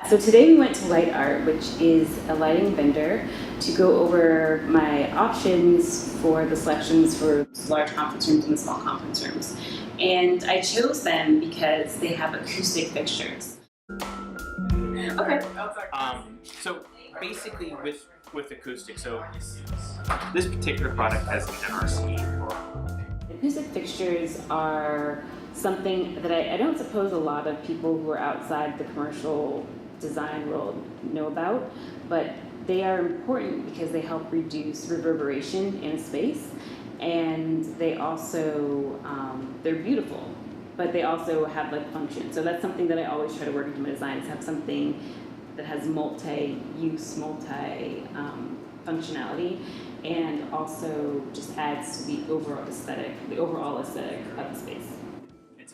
So today we went to Light Art, which is a lighting vendor, to go over my options for the selections for large conference rooms and the small conference rooms. And I chose them because they have acoustic fixtures. Okay. So basically with acoustic, so this particular product has an NRC. Acoustic fixtures are something that I don't suppose a lot of people who are outside the commercial design world know about, but they are important because they help reduce reverberation in a space, and they also they're beautiful, but they also have like function. So that's something that I always try to work into my designs, have something that has multi-use, functionality, and also just adds to the overall aesthetic of the space.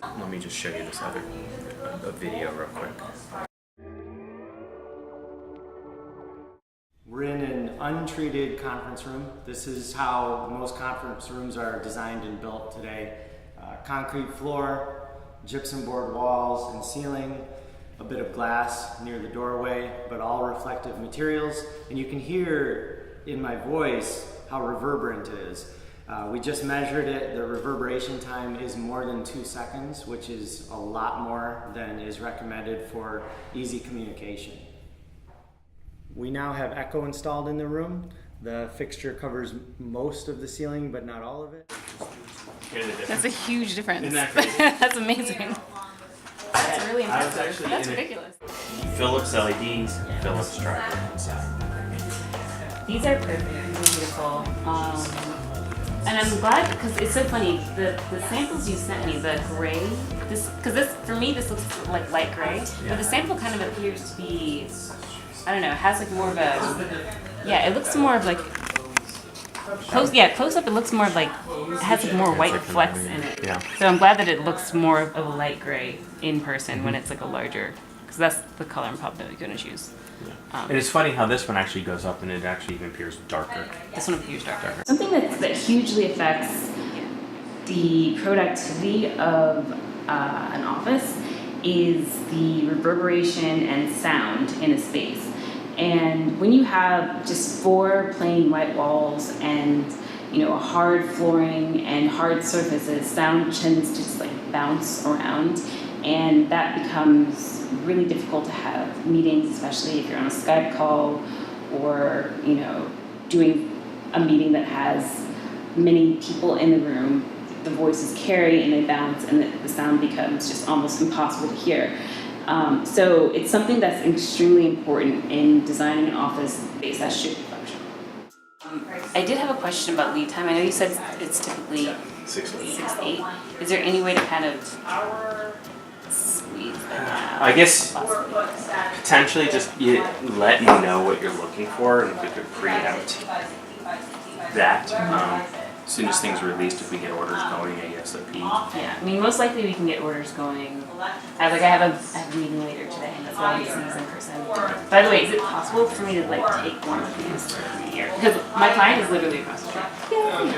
Let me just show you this other video real quick. We're in an untreated conference room. This is how most conference rooms are designed and built today. Concrete floor, gypsum board walls and ceiling, a bit of glass near the doorway, but all reflective materials. And you can hear in my voice how reverberant it is. We just measured it. The reverberation time is more than 2 seconds, which is a lot more than is recommended for easy communication. We now have echo installed in the room. The fixture covers most of the ceiling, but not all of it. That's a huge difference. Isn't that crazy? That's amazing. That's really impressive. That's ridiculous. Philips LEDs, Philips driver inside. These are perfectly beautiful. And I'm glad, because it's so funny, the samples you sent me, the gray, for me this looks like light gray, but the sample kind of appears to be, I don't know, it has like more of a, yeah, it looks more of like, close up it looks more of like, it has like more white flecks in it. Yeah. So I'm glad that it looks more of a light gray in person when it's like a larger, because that's the color I'm probably going to choose. And it's funny how this one actually goes up and it actually even appears darker. This one appears darker. Something that hugely affects the productivity of an office is the reverberation and sound in a space. And when you have just 4 plain white walls and a hard flooring and hard surfaces, sound tends to just like bounce around, and that becomes really difficult to have meetings, especially if you're on a Skype call or doing a meeting that has many people in the room. The voices carry and they bounce, and the sound becomes just almost impossible to hear. So it's something that's extremely important in designing an office space that should be functional. I did have a question about lead time. I know you said it's typically 6 to 8. Is there any way to kind of squeeze that out? I guess potentially just let me know what you're looking for, and we could preempt that. As soon as things are released, if we get orders going ASAP. Yeah, I mean, most likely we can get orders going. I have a meeting later today, and that's why I'm seeing this in person. By the way, is it possible for me to take one of these here? Because my client is literally across the street. Yay!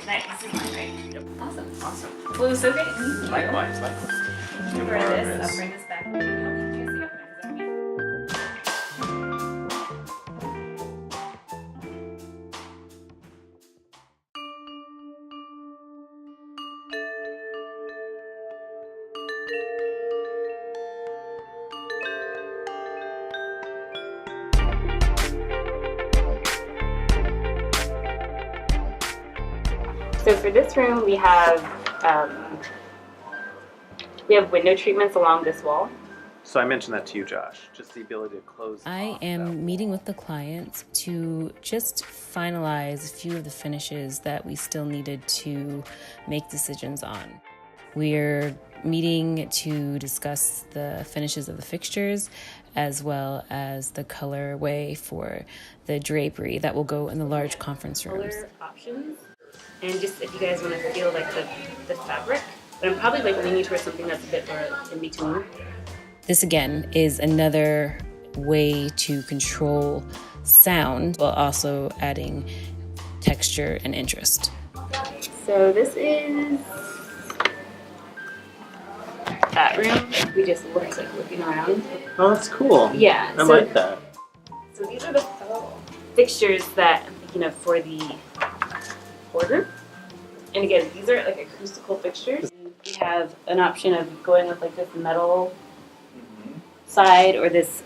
Nice. This is mine, right? Yep. Awesome. Well, it was so great to meet you. Likewise. I'll bring this back. Help you choose the opener. Is that okay? So for this room, we have window treatments along this wall. So I mentioned that to you, Josh, just the ability to close. I am meeting with the client to just finalize a few of the finishes that we still needed to make decisions on. We're meeting to discuss the finishes of the fixtures as well as the colorway for the drapery that will go in the large conference rooms. Color options, and just if you guys want to feel like the fabric, but I'm probably like leaning towards something that's a bit more in between. This again is another way to control sound while also adding texture and interest. So this is that room. We just looked like looking around. Oh, that's cool. Yeah. I like that. So these are the fixtures that I'm thinking of for the boardroom. And again, these are like acoustical fixtures. We have an option of going with like this metal side or this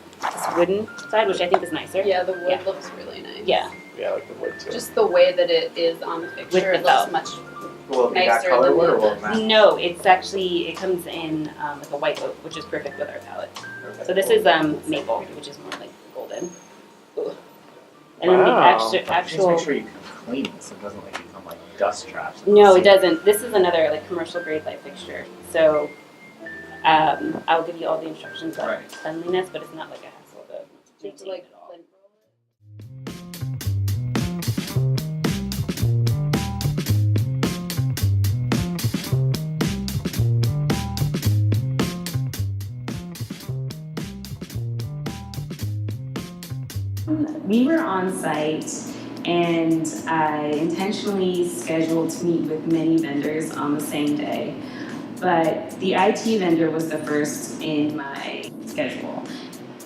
wooden side, which I think is nicer. Yeah, the wood looks really nice. Yeah. Yeah, I like the wood too. Just the way that it is on the picture, With the it looks felt. much Will it be that nicer color than wood or the- will it match? No, it's actually, it comes in like a white oak, which is perfect with our palette. Okay, So this cool. is maple, which is more like golden. Ooh. And then the Wow. Just actual make sure you clean it so it doesn't like become like dust traps. no, it doesn't. This is another like commercial grade light fixture. So I'll give you all the instructions about Right. cleanliness, but it's not like a hassle to You have to, maintain like, at all. We were on site and I intentionally scheduled to meet with many vendors on the same day. But the IT vendor was the first in my schedule.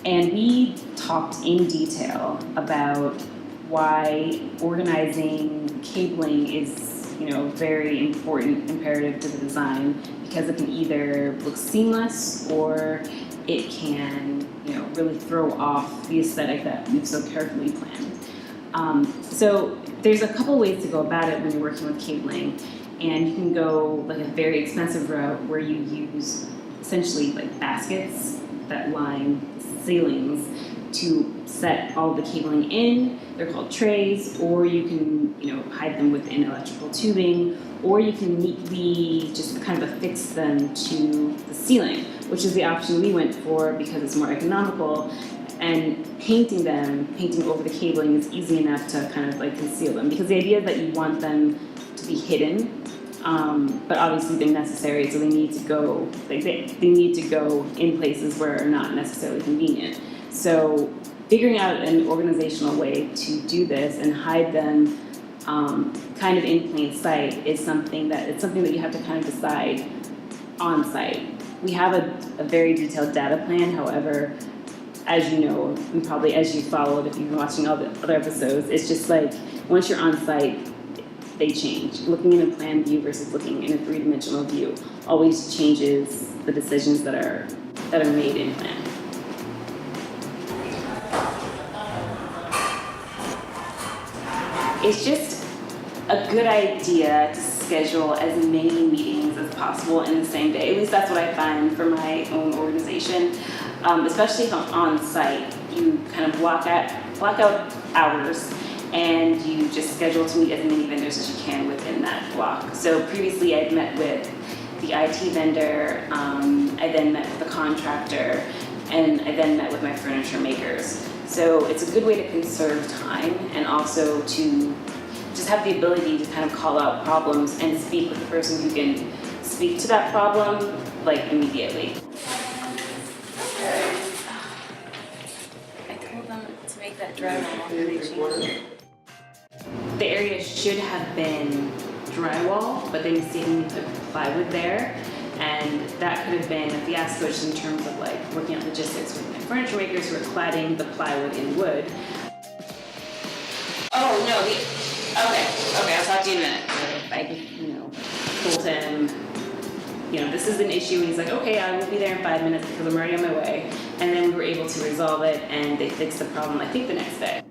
And we talked in detail about why organizing cabling is, very important, imperative to the design, because it can either look seamless or it can, really throw off the aesthetic that we've so carefully planned. So there's a couple ways to go about it when you're working with cabling, and you can go like a very expensive route where you use essentially like baskets that line ceilings to set all the cabling in. They're called trays, or you can, hide them within electrical tubing, or you can neatly just kind of affix them to the ceiling, which is the option we went for because it's more economical. And painting over the cabling is easy enough to kind of like conceal them, because the idea is that you want them to be hidden, but obviously they're necessary, so they need to go, like they need to go in places where are not necessarily convenient. So figuring out an organizational way to do this and hide them kind of in plain sight is something that you have to kind of decide on site. We have a very detailed data plan, however, as you know, and probably as you followed if you've been watching all the other episodes, it's just like once you're on site, they change. Looking in a plan view versus looking in a three-dimensional view always changes the decisions that are made in plan. It's just a good idea to schedule as many meetings as possible in the same day. At least that's what I find for my own organization. Especially if I'm on site, you kind of block out hours and you just schedule to meet as many vendors as you can within that block. So previously I'd met with the IT vendor, I then met with the contractor, and I then met with my furniture makers. So it's a good way to conserve time and also to just have the ability to kind of call out problems and speak with the person who can speak to that problem like immediately. I told them to make that drywall and they changed. The area should have been drywall, but they mistakenly put plywood there, and that could have been a fiasco just in terms of like working out logistics with my furniture makers who are cladding the plywood in wood. Oh no, okay, I'll talk to you in a minute. I told him, this is an issue, and he's like, okay, I will be there in 5 minutes because I'm already on my way. And then we were able to resolve it, and they fixed the problem, I think, the next day.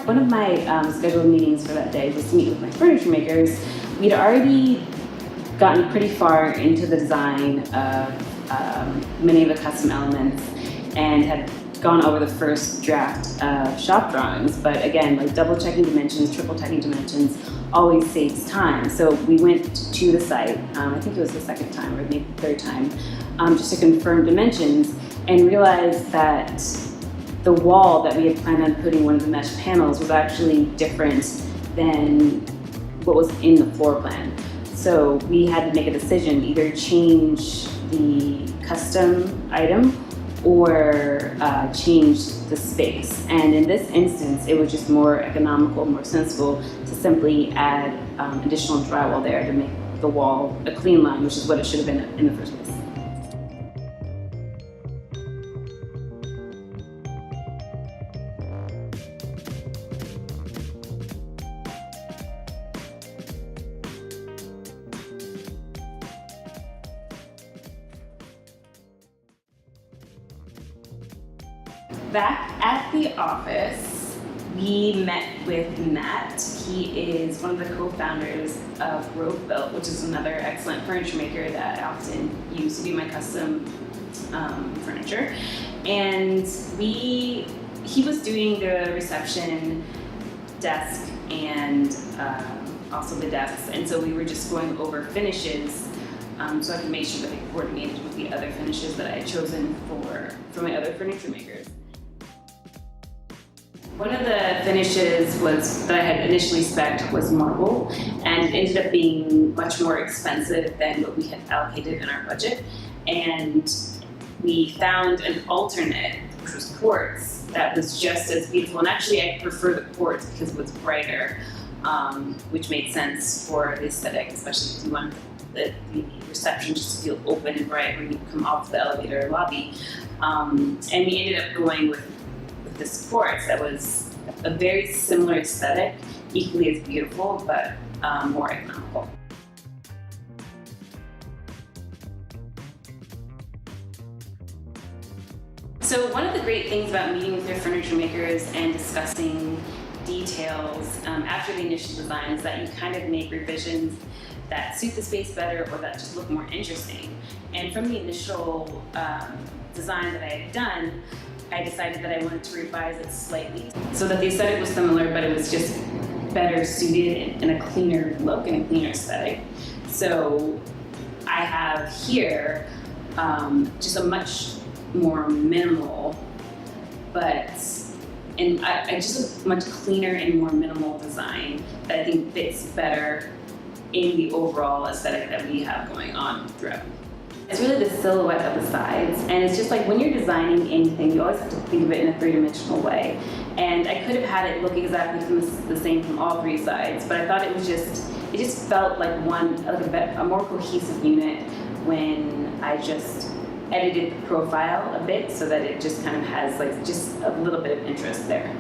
One of my scheduled meetings for that day was to meet with my furniture makers. We'd already gotten pretty far into the design of many of the custom elements and had gone over the first draft of shop drawings, but again, like double checking dimensions, triple checking dimensions always saves time. So we went to the site, I think it was the second time or maybe the third time, just to confirm dimensions and realized that the wall that we had planned on putting one of the mesh panels was actually different than what was in the floor plan. So we had to make a decision, either change the custom item or change the space. And in this instance, it was just more economical, more sensible to simply add additional drywall there to make the wall a clean line, which is what it should have been in the first place. Back at the office, we met with Matt. He is one of the co-founders of Grove Built, which is another excellent furniture maker that I often use to do my custom furniture. And he was doing the reception desk and also the desks, and so we were just going over finishes so I could make sure that it coordinated with the other finishes that I had chosen for my other furniture makers. One of the finishes that I had initially spec'd was marble, and it ended up being much more expensive than what we had allocated in our budget. And we found an alternate, which was quartz, that was just as beautiful. And actually, I prefer the quartz because it was brighter, which made sense for the aesthetic, especially if you want the reception just to feel open and bright when you come off the elevator or lobby. And we ended up going with this quartz that was a very similar aesthetic, equally as beautiful, but more economical. So one of the great things about meeting with your furniture makers and discussing details after the initial design is that you kind of make revisions that suit the space better or that just look more interesting. And from the initial design that I had done, I decided that I wanted to revise it slightly so that the aesthetic was similar, but it was just better suited in a cleaner look and a cleaner aesthetic. So I have here just a much more minimal, just a much cleaner and more minimal design that I think fits better in the overall aesthetic that we have going on throughout. It's really the silhouette of the sides, and it's just like when you're designing anything, you always have to think of it in a three-dimensional way. And I could have had it look exactly the same from all three sides, but I thought it just felt like a more cohesive unit when I just edited the profile a bit so that it just kind of has like just a little bit of interest there.